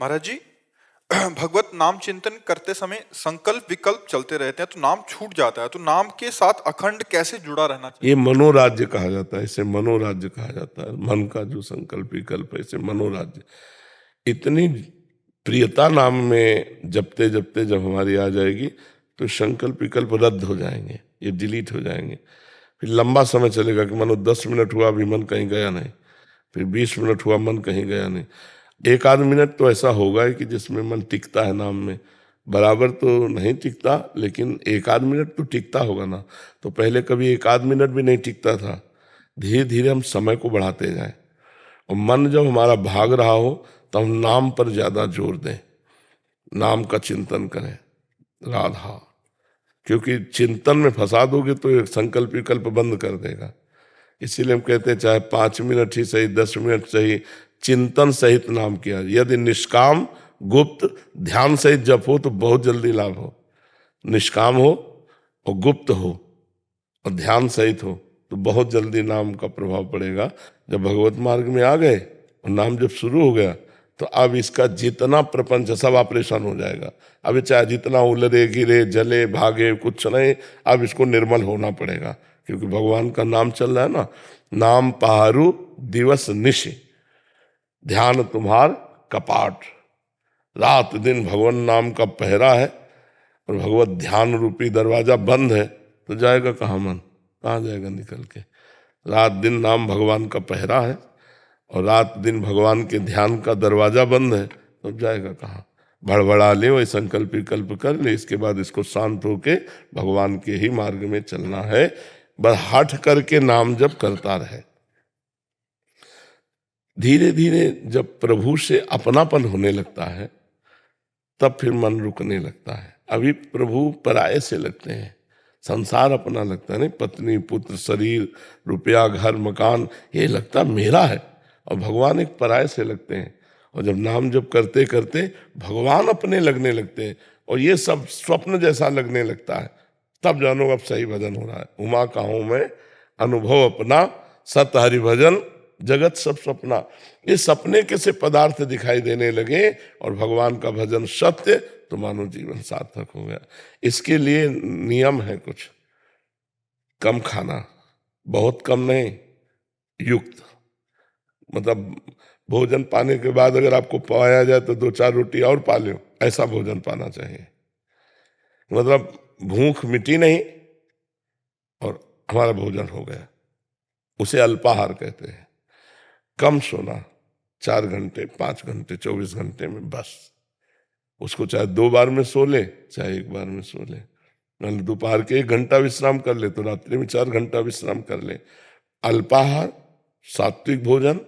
महाराज जी, भगवत नाम चिंतन करते समय संकल्प विकल्प चलते रहते हैं तो नाम छूट जाता है, तो नाम के साथ अखंड कैसे जुड़ा रहना चाहिए? ये मनोराज्य कहा जाता है, इसे मनोराज्य कहा जाता है। मन का जो संकल्प विकल्प है इसे मनोराज्य। इतनी प्रियता नाम में जपते जपते जब हमारी आ जाएगी तो संकल्प विकल्प रद्द हो जाएंगे, ये डिलीट हो जाएंगे। फिर लंबा समय चलेगा कि मानो 10 मिनट हुआ अभी मन कहीं गया नहीं, फिर 20 मिनट हुआ मन कहीं गया नहीं। एक आध मिनट तो ऐसा होगा ही कि जिसमें मन टिकता है नाम में, बराबर तो नहीं टिकता, लेकिन एक आध मिनट तो टिकता होगा ना। तो पहले कभी एक आध मिनट भी नहीं टिकता था। धीरे धीरे हम समय को बढ़ाते जाएं और मन जब हमारा भाग रहा हो तो हम नाम पर ज्यादा जोर दें, नाम का चिंतन करें, राधा। क्योंकि चिंतन में फंसा दोगे तो एक संकल्प विकल्प बंद कर देगा। इसीलिए हम कहते हैं चाहे 5 मिनट ही सही, 10 मिनट सही, चिंतन सहित नाम किया। यदि निष्काम गुप्त ध्यान सहित जप हो तो बहुत जल्दी लाभ हो। निष्काम हो और गुप्त हो और ध्यान सहित हो तो बहुत जल्दी नाम का प्रभाव पड़ेगा। जब भगवत मार्ग में आ गए और नाम जब शुरू हो गया तो अब इसका जितना प्रपंच सब ऑपरेशन हो जाएगा। अब चाहे जितना उलरे गिरे जले भागे कुछ नहीं, अब इसको निर्मल होना पड़ेगा। क्योंकि भगवान का नाम चल रहा है ना, नाम पहारू दिवस निश, ध्यान तुम्हार कपाट। रात दिन भगवान नाम का पहरा है और भगवत ध्यान रूपी दरवाजा बंद है तो जाएगा कहाँ मन, कहाँ जाएगा निकल के। रात दिन नाम भगवान का पहरा है और रात दिन भगवान के ध्यान का दरवाजा बंद है तो जाएगा कहाँ। भड़बड़ा ले वही संकल्प विकल्प कर ले, इसके बाद इसको शांत होके भगवान के ही मार्ग में चलना है। बस हट करके नाम जप करता रहे। धीरे धीरे जब प्रभु से अपनापन होने लगता है तब फिर मन रुकने लगता है। अभी प्रभु पराये से लगते हैं, संसार अपना लगता है, नहीं पत्नी पुत्र शरीर रुपया घर मकान ये लगता मेरा है, और भगवान एक पराये से लगते हैं। और जब नाम जप करते करते भगवान अपने लगने लगते हैं और ये सब स्वप्न जैसा लगने लगता है, तब जानो अब सही भजन हो रहा है। उमा का हूं मैं अनुभव अपना, सत हरि भजन जगत सब सपना। ये सपने कैसे पदार्थ दिखाई देने लगे और भगवान का भजन सत्य, तो मानो जीवन सार्थक हो गया। इसके लिए नियम है कुछ, कम खाना, बहुत कम नहीं, युक्त। मतलब भोजन पाने के बाद अगर आपको पाया जाए तो 2-4 रोटी और पा लो, ऐसा भोजन पाना चाहिए। मतलब भूख मिटी नहीं और हमारा भोजन हो गया, उसे अल्पाहार कहते हैं। कम सोना, 4 घंटे 5 घंटे 24 घंटे में बस। उसको चाहे 2 बार में सो ले चाहे 1 बार में सो ले। दोपहर के 1 घंटा विश्राम कर ले तो रात्रि में 4 घंटा विश्राम कर ले। अल्पाहार, सात्विक भोजन,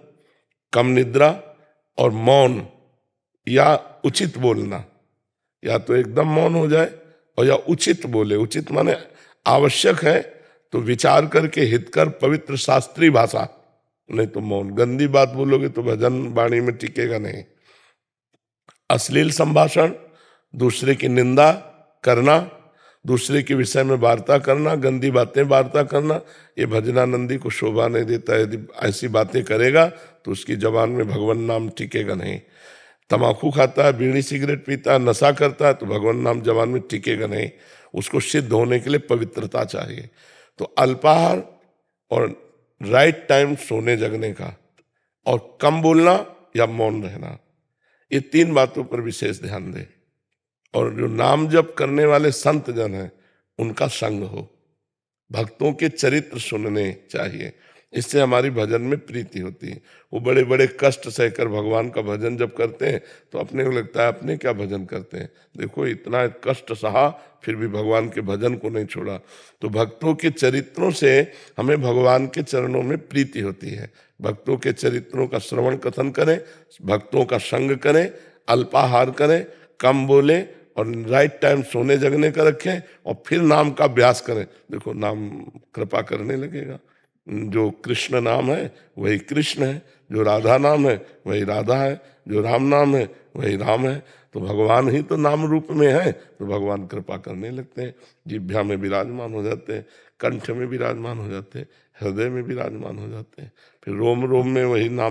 कम निद्रा और मौन या उचित बोलना। या तो एकदम मौन हो जाए और या उचित बोले। उचित माने आवश्यक है तो विचार करके हितकर पवित्र शास्त्रीय भाषा, नहीं तो मौन। गंदी बात बोलोगे तो भजन वाणी में टिकेगा नहीं। अश्लील संभाषण, दूसरे की निंदा करना, दूसरे के विषय में वार्ता करना, गंदी बातें वार्ता करना, ये भजनानंदी को शोभा नहीं देता। यदि ऐसी बातें करेगा तो उसकी जबान में भगवान नाम टिकेगा नहीं। तम्बाकू खाता है, बीड़ी सिगरेट पीता है, नशा करता है तो भगवान नाम जबान में टिकेगा नहीं। उसको सिद्ध होने के लिए पवित्रता चाहिए। तो अल्पाहार और राइट टाइम सोने जगने का, और कम बोलना या मौन रहना, ये 3 बातों पर विशेष ध्यान दें। और जो नाम जप करने वाले संत जन हैं उनका संग हो, भक्तों के चरित्र सुनने चाहिए, इससे हमारी भजन में प्रीति होती है। वो बड़े बड़े कष्ट सहकर भगवान का भजन जब करते हैं तो अपने को लगता है अपने क्या भजन करते हैं, देखो इतना कष्ट सहा फिर भी भगवान के भजन को नहीं छोड़ा। तो भक्तों के चरित्रों से हमें भगवान के चरणों में प्रीति होती है। भक्तों के चरित्रों का श्रवण कथन करें, भक्तों का संग करें, अल्पाहार करें, कम बोले और राइट टाइम सोने जगने का रखें और फिर नाम का अभ्यास करें। देखो नाम कृपा करने लगेगा। जो कृष्ण नाम है वही कृष्ण है, जो राधा नाम है वही राधा है, जो राम नाम है वही राम है। तो भगवान ही तो नाम रूप में है, तो भगवान कृपा करने लगते हैं। जिह्वा में विराजमान हो जाते हैं, कंठ में विराजमान हो जाते हैं, हृदय में विराजमान हो जाते हैं, फिर रोम रोम में वही नाम